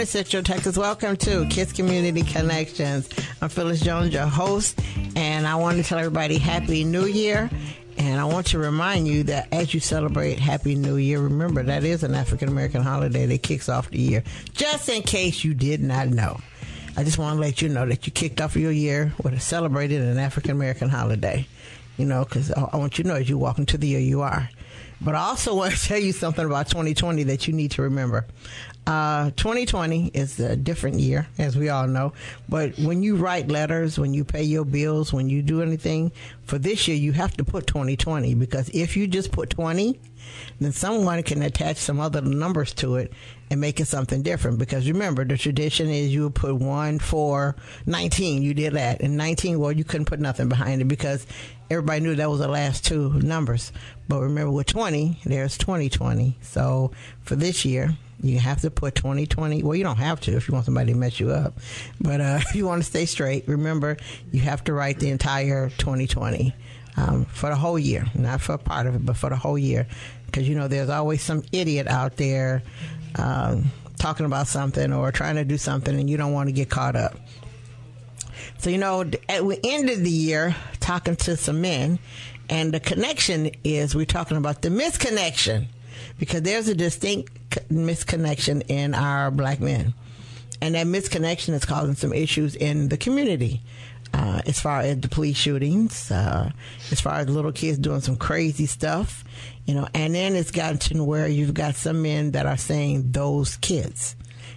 Central Texas. Welcome to Kids Community Connections. I'm Phyllis Jones, your host, and I want to tell everybody Happy New Year. And I want to remind you that as you celebrate Happy New Year, remember that is an African-American holiday that kicks off the year. Just in case you did not know. I just want to let you know that you kicked off your year with a celebrated an African-American holiday. You know, because I want you to know as you walk into the year you are. But I also want to tell you something about 2020 that you need to remember. 2020 is a different year, as we all know. But when you write letters, when you pay your bills, when you do anything, for this year, you have to put 2020. Because if you just put 20, then someone can attach some other numbers to it and make it something different. Because remember, the tradition is you would put 1, 4, 19. You did that. And 19, well, you couldn't put nothing behind it because everybody knew that was the last two numbers. But remember, with 20, there's 2020. So for this year, you have to put 2020. Well, you don't have to if you want somebody to mess you up. But if you want to stay straight, remember, you have to write the entire 2020 for the whole year. Not for a part of it, but for the whole year. Because, you know, there's always some idiot out there talking about something or trying to do something, and you don't want to get caught up. So, you know, at the end of the year, talking to some men, and the connection is we're talking about the misconnection, because there's a distinct misconnection in our black men. And that misconnection is causing some issues in the community. As far as the police shootings, as far as little kids doing some crazy stuff, you know, and then it's gotten to where you've got some men that are saying those kids.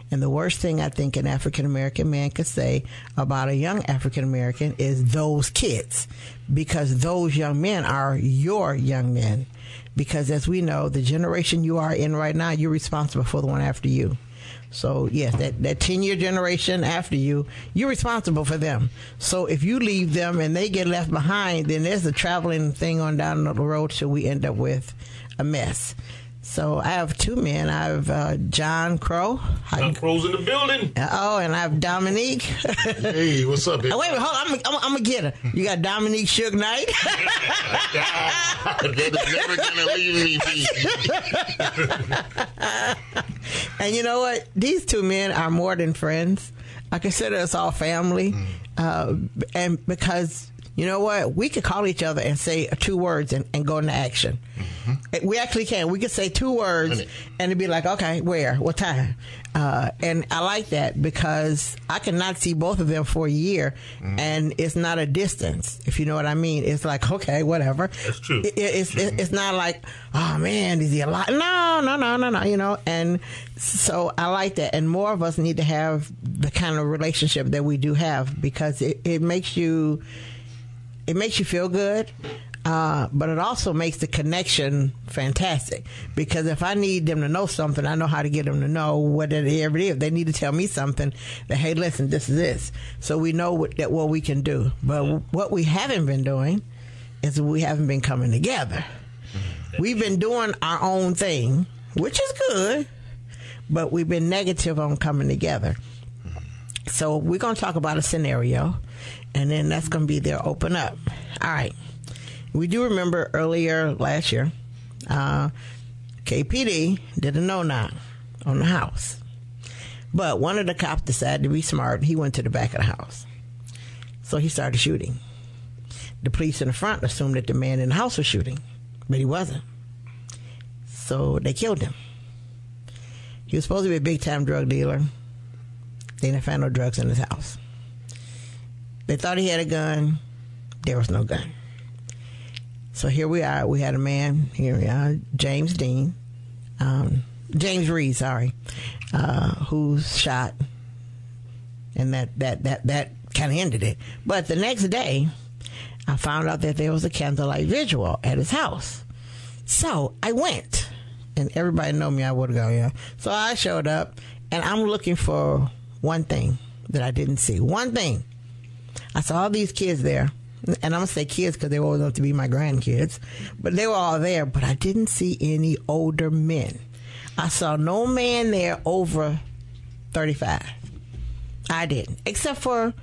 And the worst thing I think an African-American man could say about a young African-American is those kids, because those young men are your young men. Because as we know, the generation you are in right now, you're responsible for the one after you. So, yes, that 10-year generation after you, you're responsible for them. So if you leave them and they get left behind, then there's a traveling thing on down the road till we end up with a mess. So I have two men. I have John Crow. John Crow's in the building. And I have Dominique. Hey, what's up, baby? Oh, wait a minute, hold on. I'm going to get her. You got Dominique Suge Knight. That is never going to leave me. And you know what? These two men are more than friends. I consider us all family. And because, you know what? We could call each other and say 2 words and go into action. Mm-hmm. We actually can. We could say 2 words and it'd be like, okay, where? What time? And I like that because I cannot see both of them for a year, and it's not a distance, if you know what I mean. It's like, okay, whatever. That's true. It's not like, oh, man, is he alive? No, you know. And so I like that. And more of us need to have the kind of relationship that we do have, because it makes you feel good. But it also makes the connection fantastic, because if I need them to know something, I know how to get them to know whatever it is. If they need to tell me something, that, hey, listen, this is this. So we know what we can do. But what we haven't been doing is we haven't been coming together. We've been doing our own thing, which is good, but we've been negative on coming together. So we're going to talk about a scenario, and then that's going to be their open up. All right. We do remember earlier last year, KPD did a no-knock on the house. But one of the cops decided to be smart. He went to the back of the house. So he started shooting. The police in the front assumed that the man in the house was shooting, but he wasn't. So they killed him. He was supposed to be a big-time drug dealer. They didn't find no drugs in his house. They thought he had a gun. There was no gun. So here we are. We had a man here, James Reed, who's shot, and that kind of ended it. But the next day, I found out that there was a candlelight vigil at his house. So I went, and everybody know me. I would go, yeah. So I showed up, and I'm looking for one thing that I didn't see. One thing. I saw all these kids there. And I'm going to say kids because they were old enough to be my grandkids. But they were all there. But I didn't see any older men. I saw no man there over 35. I didn't. Except for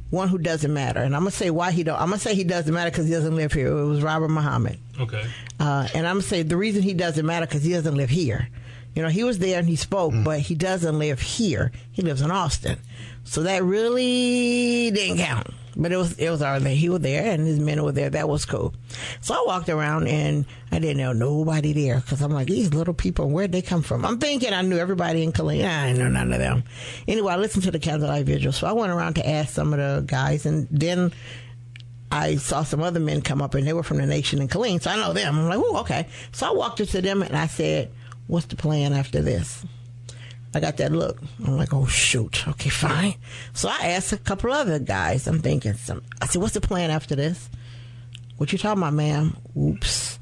one who doesn't matter. And I'm going to say why he don't. I'm going to say he doesn't matter because he doesn't live here. It was Robert Muhammad. Okay. And I'm going to say the reason he doesn't matter because he doesn't live here. You know, he was there and he spoke, but he doesn't live here. He lives in Austin. So that really didn't count. But it was all right. He was there and his men were there. That was cool. So I walked around and I didn't know nobody there because I'm like, these little people, where'd they come from? I'm thinking I knew everybody in Killeen. I didn't know none of them. Anyway, I listened to the candlelight vigil. So I went around to ask some of the guys, and then I saw some other men come up and they were from the nation in Killeen. So I know them. I'm like, oh, okay. So I walked up to them and I said, what's the plan after this? I got that look. I'm like, oh, shoot. Okay, fine. So I asked a couple other guys. I'm thinking, I said, what's the plan after this? What you talking about, ma'am? Oops.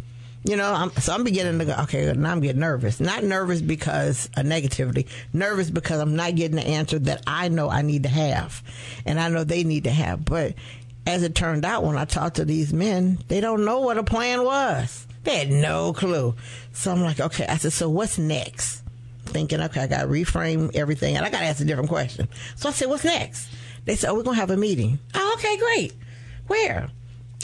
You know, I'm beginning to go, okay, now I'm getting nervous. Not nervous because of negativity. Nervous because I'm not getting the answer that I know I need to have. And I know they need to have. But as it turned out, when I talked to these men, they don't know what a plan was. They had no clue. So I'm like, okay. I said, so what's next? Thinking, okay, I got to reframe everything, and I got to ask a different question. So I said, what's next? They said, oh, we're going to have a meeting. Oh, okay, great. Where?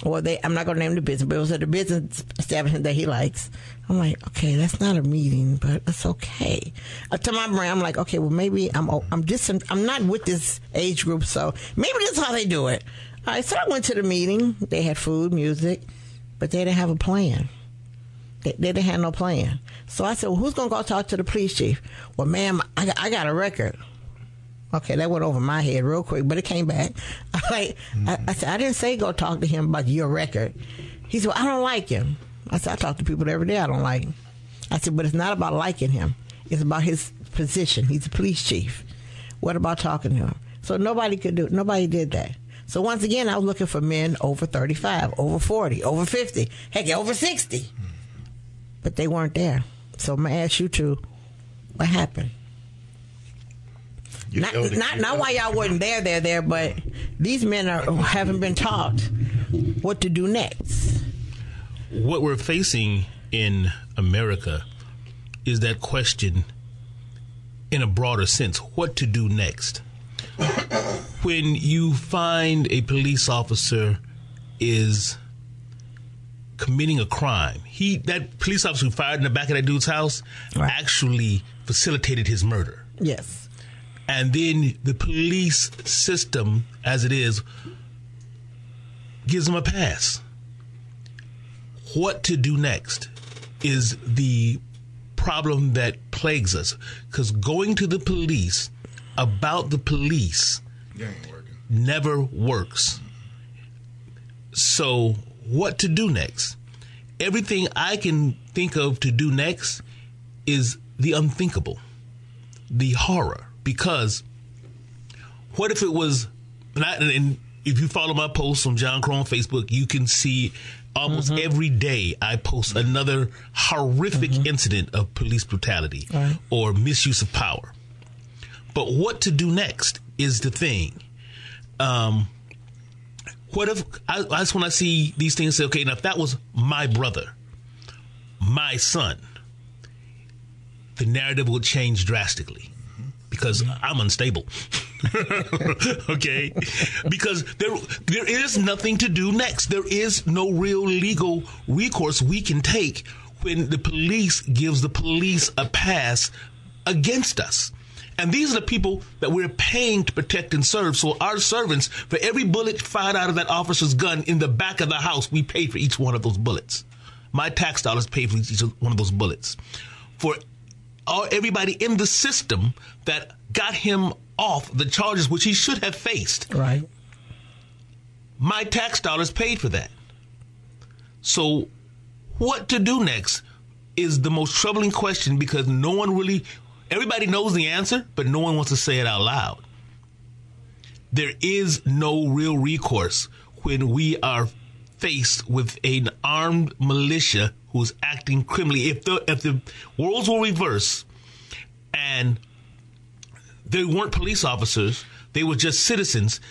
Well, I'm not going to name the business, but it was at the business establishment that he likes. I'm like, okay, that's not a meeting, but it's okay. To my brain, I'm like, okay, well, maybe I'm not with this age group, so maybe that's how they do it. All right, so I went to the meeting. They had food, music, but they didn't have a plan. They didn't have no plan. So I said, well, who's going to go talk to the police chief? Well, ma'am, I got a record. Okay, that went over my head real quick, but it came back. I said, I didn't say go talk to him about your record. He said, well, I don't like him. I said, I talk to people every day I don't like. I said, but it's not about liking him. It's about his position. He's a police chief. What about talking to him? So nobody did that. So once again, I was looking for men over 35, over 40, over 50, heck, over 60. But they weren't there. So I'm going to ask you two, what happened? Not why y'all wasn't there, but these men haven't been taught what to do next. What we're facing in America is that question in a broader sense, what to do next. When you find a police officer is committing a crime, that police officer who fired in the back of that dude's house actually facilitated his murder. Yes. And then the police system, as it is, gives him a pass. What to do next is the problem that plagues us. Because going to the police about the police never works. So what to do next? Everything I can think of to do next is the unthinkable, the horror. Because what if it was, and if you follow my posts on John Crow on Facebook, you can see almost every day I post another horrific incident of police brutality or misuse of power. But what to do next is the thing. What if, I just when I see these things, say, okay, now if that was my brother, my son, the narrative would change drastically. Because I'm unstable. Okay? Because there is nothing to do next. There is no real legal recourse we can take when the police gives the police a pass against us. And these are the people that we're paying to protect and serve. So our servants, for every bullet fired out of that officer's gun in the back of the house, we pay for each one of those bullets. My tax dollars pay for each one of those bullets. For everybody in the system that got him off the charges which he should have faced. Right. My tax dollars paid for that. So what to do next is the most troubling question, because everybody knows the answer, but no one wants to say it out loud. There is no real recourse when we are faced with an armed militia who's acting criminally. If the roles were reversed and they weren't police officers, they were just citizens,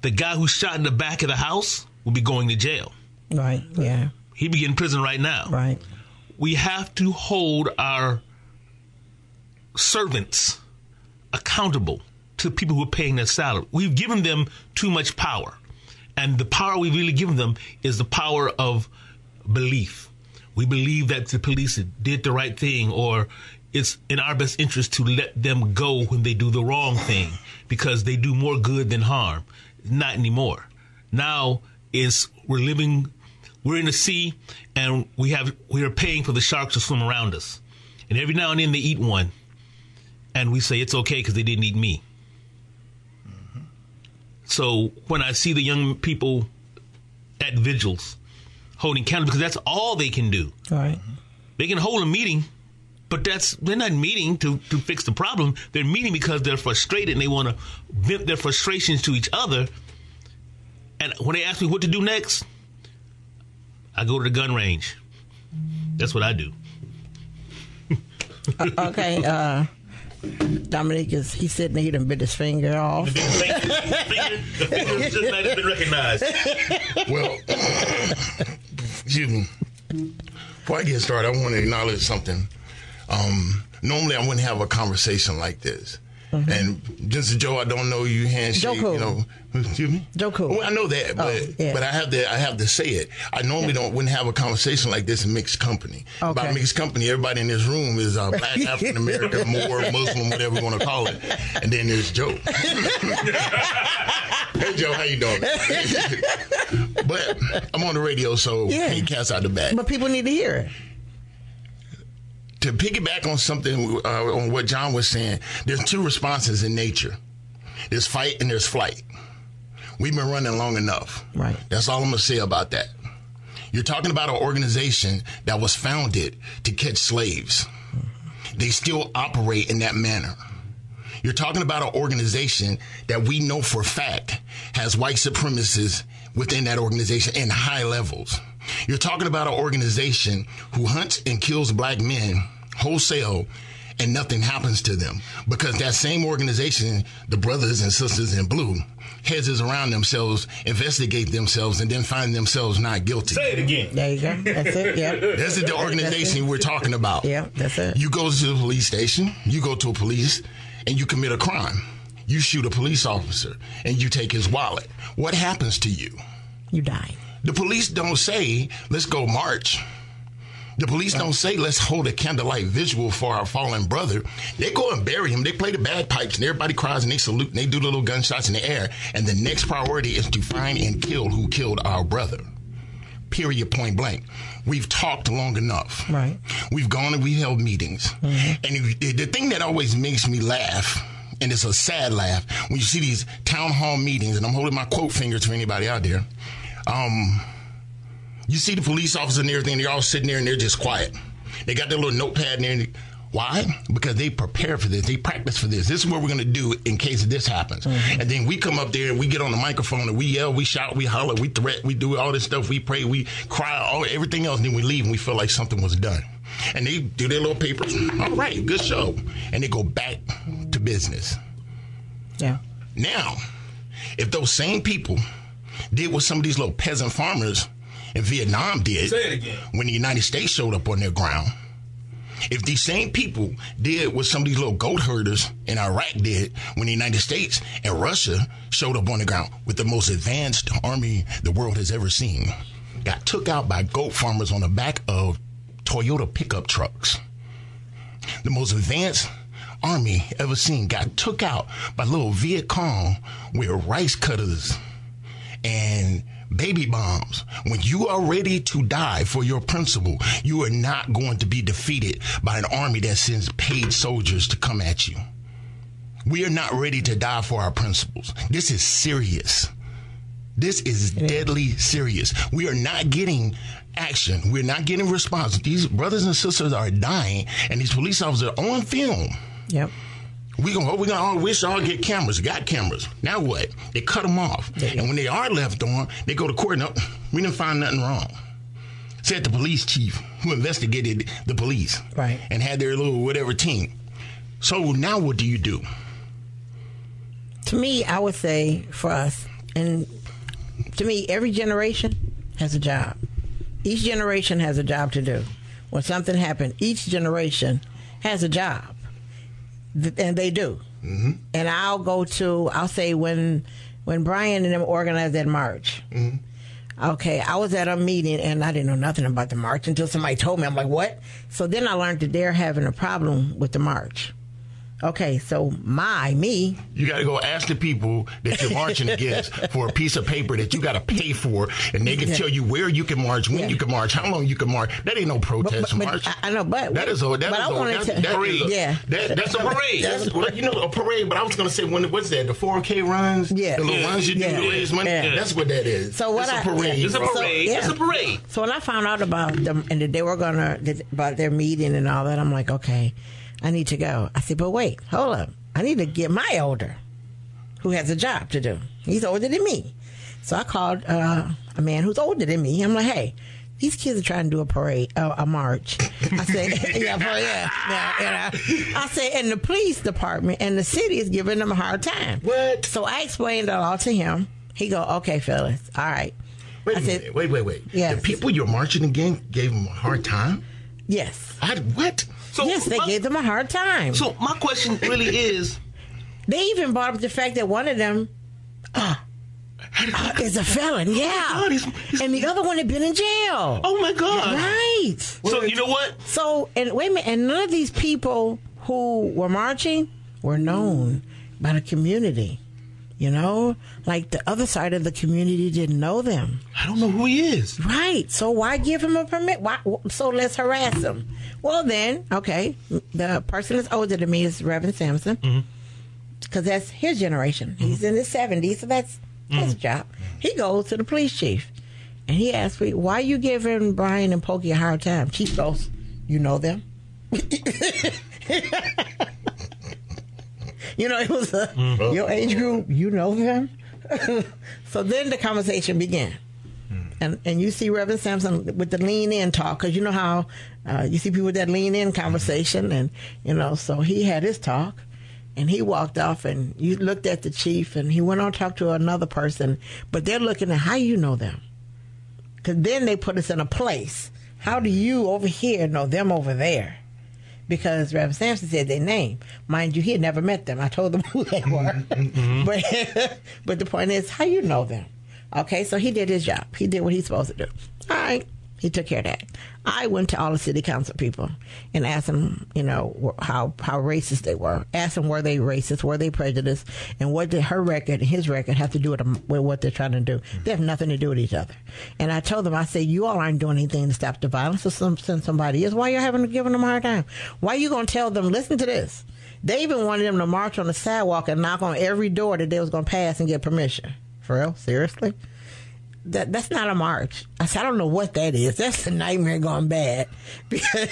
the guy who shot in the back of the house would be going to jail. Right, yeah. He'd be in prison right now. Right. We have to hold our servants accountable to people who are paying their salary. We've given them too much power. And the power we've really given them is the power of belief. We believe that the police did the right thing, or it's in our best interest to let them go when they do the wrong thing, because they do more good than harm. Not anymore. Now we're in the sea, and we are paying for the sharks to swim around us. And every now and then they eat one, and we say it's okay because they didn't eat me. Mm-hmm. So when I see the young people at vigils holding candles, because that's all they can do. Right. They can hold a meeting, but they're not meeting to fix the problem. They're meeting because they're frustrated and they want to vent their frustrations to each other. And when they ask me what to do next, I go to the gun range. That's what I do. Okay. Dominique he's sitting there, he done bit his finger off. The finger just might have been recognized. Well, excuse me. Before I get started, I want to acknowledge something. Normally, I wouldn't have a conversation like this. Mm-hmm. And just Joe, I don't know you handshake. Joe cool. You know, excuse me. Joe cool. Well, I know that, but I have to say it. I normally wouldn't have a conversation like this in mixed company. Okay. By mixed company, everybody in this room is black, African American, Moor, Muslim, whatever you want to call it, and then there's Joe. Hey Joe, how you doing? But I'm on the radio, so can't cast out the bag. But people need to hear it. To piggyback on something, on what John was saying, there's two responses in nature. There's fight and there's flight. We've been running long enough. Right. That's all I'm going to say about that. You're talking about an organization that was founded to catch slaves. They still operate in that manner. You're talking about an organization that we know for a fact has white supremacists within that organization in high levels. You're talking about an organization who hunts and kills black men wholesale, and nothing happens to them, because that same organization, the brothers and sisters in blue, hedges around themselves, investigate themselves, and then find themselves not guilty. Say it again. There you go. That's it. Yeah. This is the organization we're talking about. Yeah, that's it. You go to the police station, you go to a police, and you commit a crime. You shoot a police officer, and you take his wallet. What happens to you? You die. The police don't say, let's go march. The police don't say, let's hold a candlelight visual for our fallen brother. They go and bury him. They play the bagpipes, and everybody cries, and they salute, and they do the little gunshots in the air. And the next priority is to find and kill who killed our brother. Period, point blank. We've talked long enough. Right. We've gone and we've held meetings. Mm-hmm. And the thing that always makes me laugh, and it's a sad laugh, when you see these town hall meetings, and I'm holding my quote fingers for anybody out there, you see the police officers and everything, they're all sitting there and they're just quiet. They got their little notepad in there. Why? Because they prepare for this. They practice for this. This is what we're going to do in case this happens. Mm-hmm. And then we come up there and we get on the microphone and we yell, we shout, we holler, we threat, we do all this stuff. We pray, we cry, everything else. And then we leave and we feel like something was done. And they do their little papers. All right, good show. And they go back to business. Yeah. Now, if those same people did what some of these little peasant farmers in Vietnam did, say it again, when the United States showed up on their ground, if these same people did what some of these little goat herders in Iraq did when the United States and Russia showed up on the ground with the most advanced army the world has ever seen, got took out by goat farmers on the back of Toyota pickup trucks. The most advanced army ever seen got took out by little Viet Cong with rice cutters and baby bombs. When you are ready to die for your principle, you are not going to be defeated by an army that sends paid soldiers to come at you. We are not ready to die for our principles. This is serious. This is deadly serious. We are not getting action. We're not getting response. These brothers and sisters are dying, and these police officers are on film. Yep. We're gonna all wish all get cameras. Got cameras. Now what? They cut them off. And when they are left on, they go to court. No, we didn't find nothing wrong. Said the police chief who investigated the police. Right. And had their little whatever team. So now what do you do? To me, I would say for us, and to me, every generation has a job. Each generation has a job to do. When something happened, each generation has a job. And they do. Mm-hmm. And I'll say when Brian and them organized that march, mm-hmm. Okay, I was at a meeting and I didn't know nothing about the march until somebody told me. I'm like, what? So then I learned that they're having a problem with the march. Okay, so me. You got to go ask the people that you're marching against for a piece of paper that you got to pay for, and they can tell you where you can march, when you can march, how long you can march. That ain't no protest march. I know, but that's a parade. Yeah, that's a parade. That's a parade. But I was going to say, what's that? The 4K runs. Yeah, the little runs you do to raise money. Yeah. That's what that is. So what? It's a parade. It's a parade. It's a parade. So when I found out about them and that they were about their meeting and all that, I'm like, okay, I need to go. I said, but wait, hold up. I need to get my older, who has a job to do. He's older than me. So I called a man who's older than me. I'm like, hey, these kids are trying to do a parade, a march. I said, I said, and the police department and the city is giving them a hard time. What? So I explained it all to him. He go, okay, Phyllis, all right. Wait a minute. Wait. Yes. The people you're marching against gave them a hard time? Yes. What? So yes, they gave them a hard time. So my question really is... They even brought up the fact that one of them is a felon, yeah. God, he's and the other one had been in jail. Oh, my God. Right. So you know what? So, and wait a minute, and none of these people who were marching were known by the community. You know, like the other side of the community didn't know them. I don't know who he is. Right. So why give him a permit? So let's harass him. Well, then, okay, the person that's older than me is Reverend Sampson, because that's his generation. He's in his 70s, so that's his job. He goes to the police chief, and he asks me, why are you giving Brian and Pokey a hard time? Chief goes, you know them? You know, it was your age group, you know them? So then the conversation began. And you see Reverend Sampson with the lean in talk, because you know how you see people with that lean in conversation, and you know, so he had his talk, and he walked off, and you looked at the chief, and he went on to talk to another person, but they're looking at how you know them, because then they put us in a place. How do you over here know them over there? Because Reverend Sampson said their name. Mind you, he had never met them. I told them who they were. But the point is, how you know them? Okay, so he did his job. He did what he's supposed to do. All right, he took care of that. I went to all the city council people and asked them, you know, how racist they were. Asked them, were they racist? Were they prejudiced? And what did her record and his record have to do with what they're trying to do? They have nothing to do with each other. And I told them, I said, you all aren't doing anything to stop the violence. So since somebody is, why you're giving them a hard time? Why are you going to tell them, listen to this? They even wanted them to march on the sidewalk and knock on every door that they was going to pass and get permission. For real? Seriously? That's not a march. I said, I don't know what that is. That's a nightmare gone bad. Because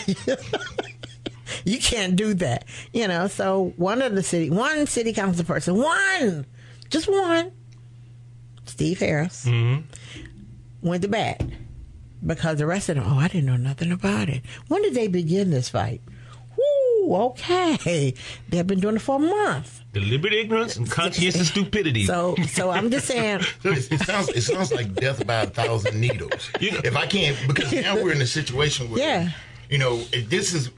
you can't do that. You know, so one city council person, just one, Steve Harris, went to bat. Because the rest of them, I didn't know nothing about it. When did they begin this fight? Okay. They've been doing it for a month. Deliberate ignorance and conscientious stupidity. So I'm just saying. It sounds like death by 1,000 needles. If I can't, because now we're in a situation where, you know, this is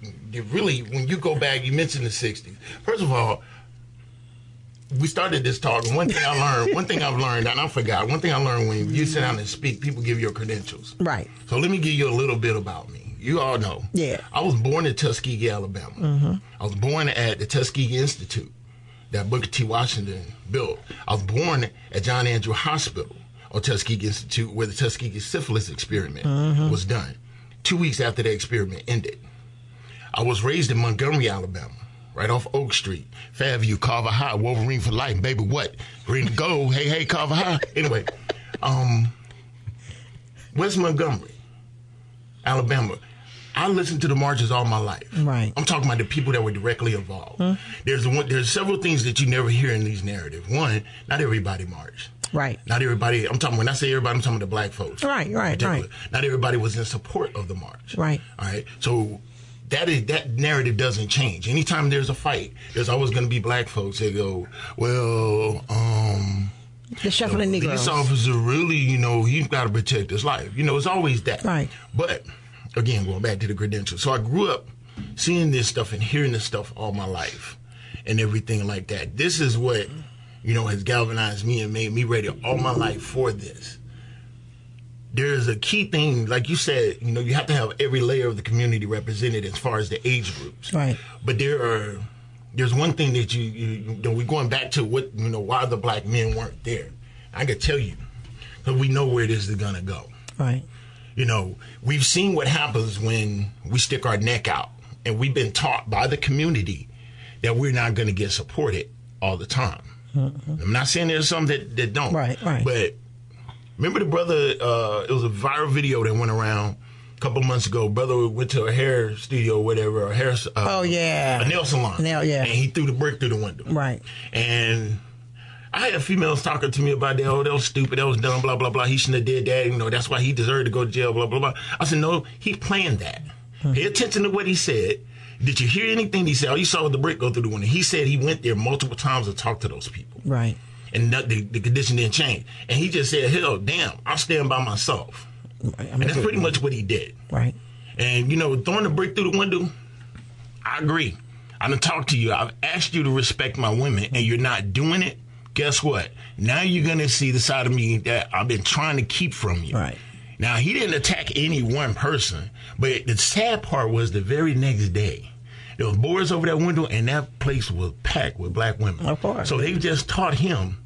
really, when you go back, you mentioned the 60s. First of all, we started this talk, and one thing I've learned, and I forgot, one thing I learned when you sit down and speak, people give you your credentials. Right. So let me give you a little bit about me. You all know. Yeah. I was born in Tuskegee, Alabama. I was born at the Tuskegee Institute that Booker T. Washington built. I was born at John Andrew Hospital or Tuskegee Institute, where the Tuskegee syphilis experiment was done. 2 weeks after the experiment ended. I was raised in Montgomery, Alabama, right off Oak Street. Fairview, Carver High, Wolverine for life, baby, what? Ready to go, hey, Carver High. Anyway, West Montgomery, Alabama. I listened to the marches all my life. Right. I'm talking about the people that were directly involved. There's several things that you never hear in these narratives. One, not everybody marched. Right. Not everybody. When I say everybody, I'm talking about the black folks. Right. Not everybody was in support of the march. Right. All right. So that narrative doesn't change. Anytime there's a fight, there's always going to be black folks that go, well, the shuffling Negroes. These officers really, he's got to protect his life. It's always that. Right. But again, going back to the credentials. So I grew up seeing this stuff and hearing this stuff all my life and everything like that. This is what, has galvanized me and made me ready all my life for this. there's a key thing, like you said, you have to have every layer of the community represented as far as the age groups. Right. But there's one thing that we're going back to what, why the black men weren't there. I can tell you, because we know where this is going to go. Right. We've seen what happens when we stick our neck out, and we've been taught by the community that we're not going to get supported all the time. Mm-hmm. I'm not saying there's some that don't. Right. But remember the brother, it was a viral video that went around a couple months ago. Brother went to a hair studio or whatever, a hair a nail salon. And he threw the brick through the window. Right. And I had females talking to me about that. Oh, that was stupid. That was dumb, blah, blah, blah. He shouldn't have did that. That's why he deserved to go to jail, blah, blah, blah. I said, no, he planned that. Pay attention to what he said. Did you hear anything he said? Oh, you saw the brick go through the window. He said he went there multiple times to talk to those people. Right. And the condition didn't change. And he just said, hell, damn, I'll stand by myself. Right. And that's pretty much what he did. Right. And, throwing the brick through the window, I agree. I done talked to you. I've asked you to respect my women, and you're not doing it. Guess what? Now you're going to see the side of me that I've been trying to keep from you. Right. Now, he didn't attack any one person, but the sad part was the very next day, there was boards over that window, and that place was packed with black women. Of course. So they just taught him,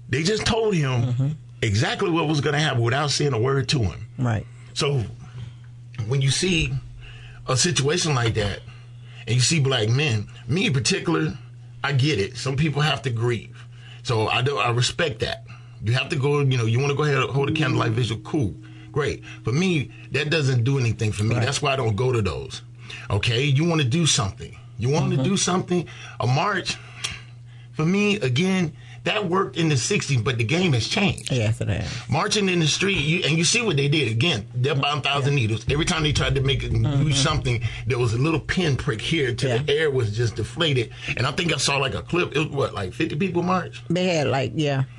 they just told him exactly what was going to happen without saying a word to him. Right. So when you see a situation like that, and you see black men, me in particular, I get it. Some people have to grieve. So I respect that. You have to go, you want to go ahead and hold a candlelight vigil, cool, great. For me, that doesn't do anything for me. Right. That's why I don't go to those. Okay, you want to do something. You want to do something. A march, for me, again, that worked in the 60s, but the game has changed. Yes, it has. Marching in the street, you see what they did. Again, they're about 1,000 needles. Every time they tried to make it do something, there was a little pinprick here till the air was just deflated. And I think I saw like a clip. It was like 50 people march? They had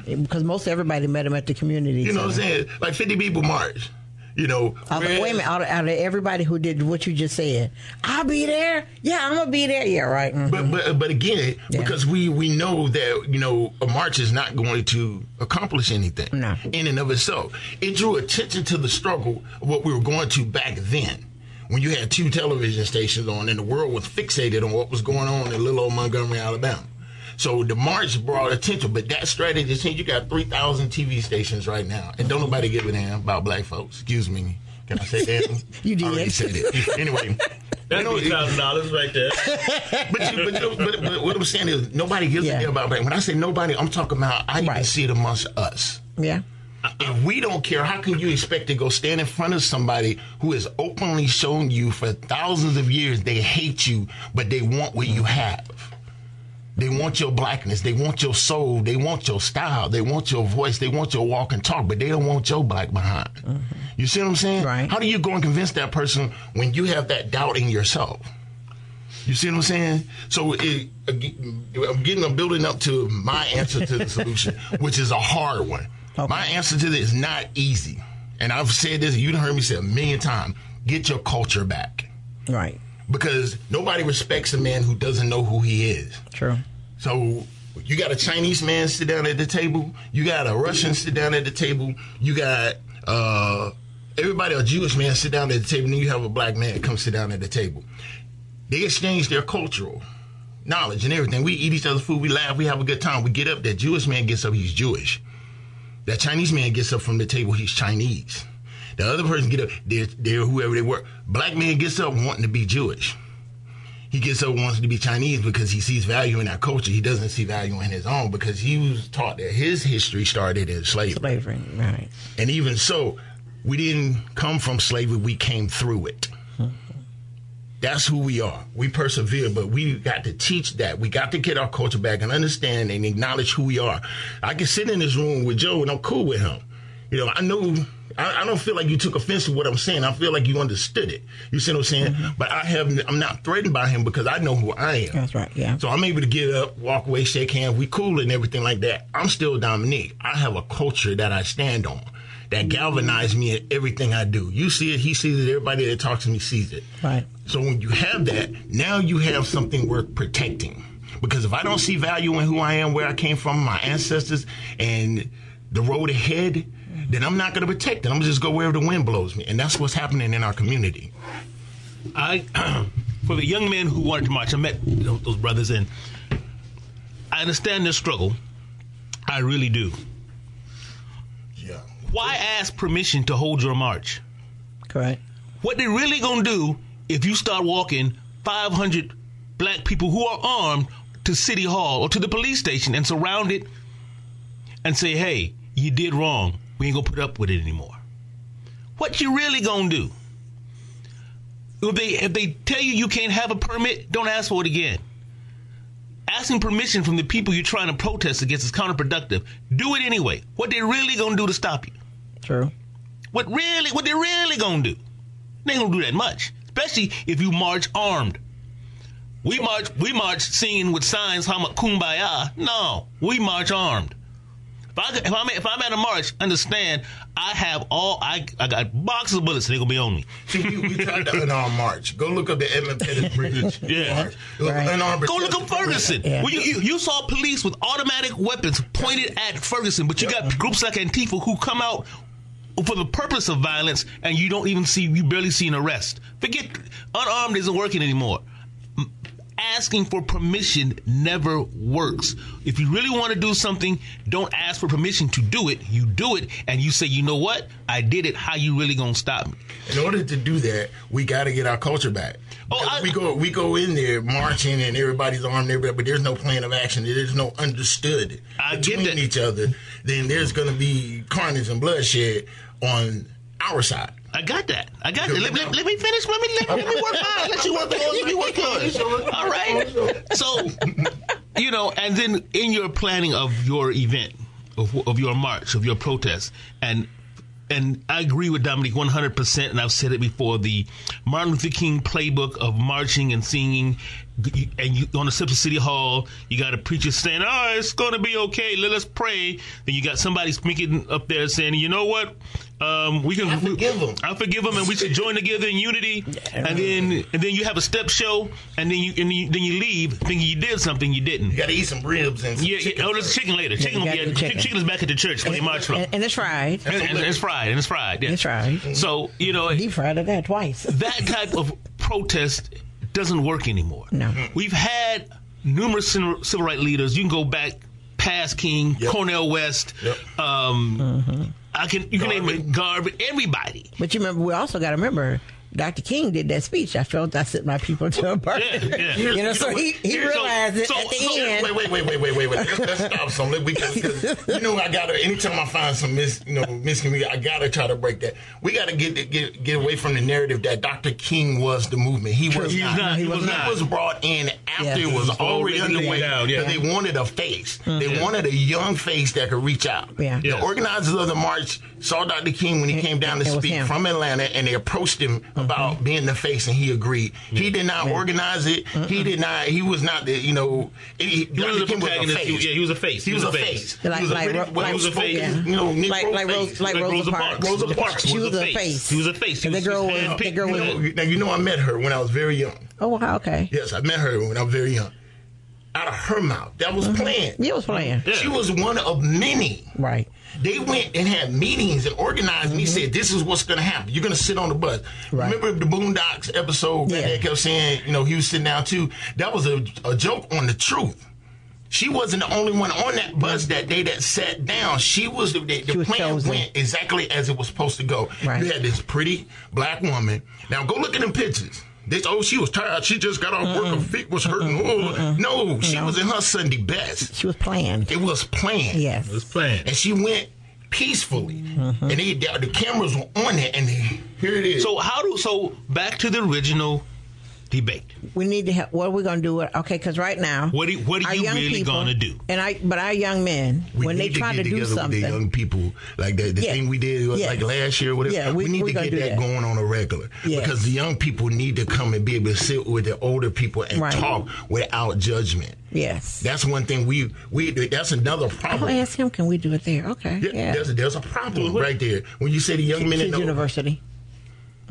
because most everybody met them at the community. You know what I'm saying? Like 50 people march. Wait a minute, out of everybody who did what you just said, I'll be there. Yeah, I'm gonna be there. Yeah, right. Mm-hmm. But again, because we know that a march is not going to accomplish anything in and of itself. It drew attention to the struggle of what we were going to back then, when you had 2 television stations on and the world was fixated on what was going on in little old Montgomery, Alabama. So the march brought attention, but that strategy changed. You got 3,000 TV stations right now, and don't nobody give a damn about black folks. Excuse me. Can I say that? You did. I already said it. Anyway. That's $3,000 right there. But what I'm saying is nobody gives a damn about black. When I say nobody, I'm talking about I even see it amongst us. Yeah. If we don't care, how can you expect to go stand in front of somebody who has openly shown you for thousands of years they hate you, but they want what you have? They want your blackness. They want your soul. They want your style. They want your voice. They want your walk and talk, but they don't want your black behind. You see what I'm saying? Right. How do you go and convince that person when you have that doubt in yourself? You see what I'm saying? So I'm building up to my answer to the solution, which is a hard one. Okay. My answer to this is not easy. And I've said this, you've heard me say 1,000,000 times, get your culture back. Right. Because nobody respects a man who doesn't know who he is. True. So you got a Chinese man sit down at the table. You got a Russian sit down at the table. You got everybody, a Jewish man sit down at the table. And then you have a black man come sit down at the table. They exchange their cultural knowledge and everything. We eat each other's food. We laugh. We have a good time. We get up. That Jewish man gets up. He's Jewish. That Chinese man gets up from the table. He's Chinese. The other person get up, they're whoever they were. Black man gets up wanting to be Jewish. He gets up wants to be Chinese because he sees value in our culture. He doesn't see value in his own because he was taught that his history started in slavery. Slavery, right. And even so, we didn't come from slavery, we came through it. That's who we are. We persevere, but we got to teach that. We got to get our culture back and understand and acknowledge who we are. I can sit in this room with Joe and I'm cool with him. I know... I don't feel like you took offense to what I'm saying. I feel like you understood it. You see what I'm saying? But I'm not threatened by him because I know who I am. That's right, yeah. So I'm able to get up, walk away, shake hands. We cool and everything like that. I'm still Dominique. I have a culture that I stand on that galvanizes me in everything I do. You see it, he sees it, everybody that talks to me sees it. Right. So when you have that, now you have something worth protecting. Because if I don't see value in who I am, where I came from, my ancestors, and the road ahead, then I'm not going to protect it. I'm going to just go wherever the wind blows me. And that's what's happening in our community. For the young men who wanted to march, I met those brothers, and I understand their struggle. I really do. Yeah. Why ask permission to hold your march? Correct. What they really going to do if you start walking 500 black people who are armed to City Hall or to the police station and surround it and say, hey, you did wrong. We ain't going to put up with it anymore. What you really going to do? If they tell you can't have a permit, don't ask for it again. Asking permission from the people you're trying to protest against is counterproductive. Do it anyway. What they really going to do to stop you? True. What they really going to do? They ain't going to do that much, especially if you march armed. We march singing with signs, kumbaya. No, we march armed. If I'm at a march, understand I got boxes of bullets. They're gonna be on me. See, we tried to unarmed march. Go look up the Edmund Pettus Bridge. Yeah. Right. Go look up Ferguson. Yeah. Well, you saw police with automatic weapons pointed at Ferguson, but you got groups like Antifa who come out for the purpose of violence, and you barely see an arrest. Forget unarmed isn't working anymore. Asking for permission never works. If you really want to do something, don't ask for permission to do it. You do it, and you say, you know what? I did it. How you really gonna stop me? In order to do that, we got to get our culture back. We go in there marching, and everybody's armed, but there's no plan of action. There's no understood between each other. Then there's going to be carnage and bloodshed on our side. I got that. Let me finish. Let me work hard. Let you work hard. Let me work hard. All right. So, and then in your planning of your event, of your march, of your protest, and I agree with Dominique 100%, and I've said it before, the Martin Luther King playbook of marching and singing, and you on the steps of City Hall, you got a preacher saying, oh, it's going to be okay, let us pray. Then you got somebody speaking up there saying, you know what? I forgive them, and we should join together in unity. And then you have a step show, and then you leave thinking you did something you didn't. You got to eat some ribs and some chicken. There's chicken later. Chicken is back at the church when they march from. And it's fried. And it's fried. Yeah. It's fried. So deep fried of that twice. That type of protest doesn't work anymore. No. We've had numerous civil rights leaders. You can go back past King, Cornel West. Yep. You can name it, Garvey, everybody. But we also got to remember, Dr. King did that speech. I sent my people to a party. Yeah. So he realized it at the end. Wait. Let's stop something. Because I gotta. Anytime I find some miscommunication, I gotta try to break that. We gotta get away from the narrative that Dr. King was the movement. He was not. He was brought in after it was already underway. Because they wanted a face. They wanted a young face that could reach out. Yeah. The organizers of the march saw Dr. King when he came down to speak from Atlanta, and they approached him about being the face, and he agreed. He did not organize it. He did not. He was not the. He was a protagonist. He was a face. He was a face. Like Rosa Parks. Rosa Parks. She was a face. He was a face. The girl was. I met her when I was very young. Oh, wow, okay. Yes, I met her when I was very young. Out of her mouth, that was planned. Yeah, it was planned. She was one of many. Right. They went and had meetings and organized, and he said, this is what's going to happen. You're going to sit on the bus. Right. Remember the Boondocks episode where they kept saying, he was sitting down too? That was a joke on the truth. She wasn't the only one on that bus that day that sat down. She was the plan went exactly as it was supposed to go. Right. You had this pretty black woman. Now go look at them pictures. She was tired. She just got off work. Her feet was hurting. No, she was in her Sunday best. She was planned. It was planned. Yes. It was planned. And she went peacefully. And the cameras were on it, and here it is. So back to the original debate. We need to have. What are we going to do? Okay, because right now, what are you really going to do? But our young men, when they try to do something, with the young people, like the thing we did like last year, whatever. Yeah, we need to get that going on a regular because the young people need to come and be able to sit with the older people and talk without judgment. Yes, that's one thing we that's another problem. I'll ask him. Can we do it there? Okay. Yeah. There's a problem right there when you say the young men in the university.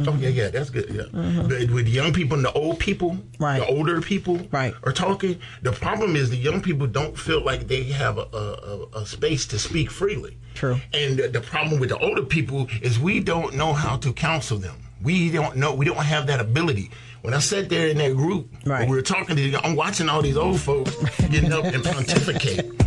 Oh, yeah, that's good. Yeah. But with young people and the old people, the older people are talking, the problem is the young people don't feel like they have a space to speak freely. True. And the problem with the older people is we don't know how to counsel them. We don't know. We don't have that ability. When I sat there in that group, when we were talking to, I'm watching all these old folks getting up and pontificate.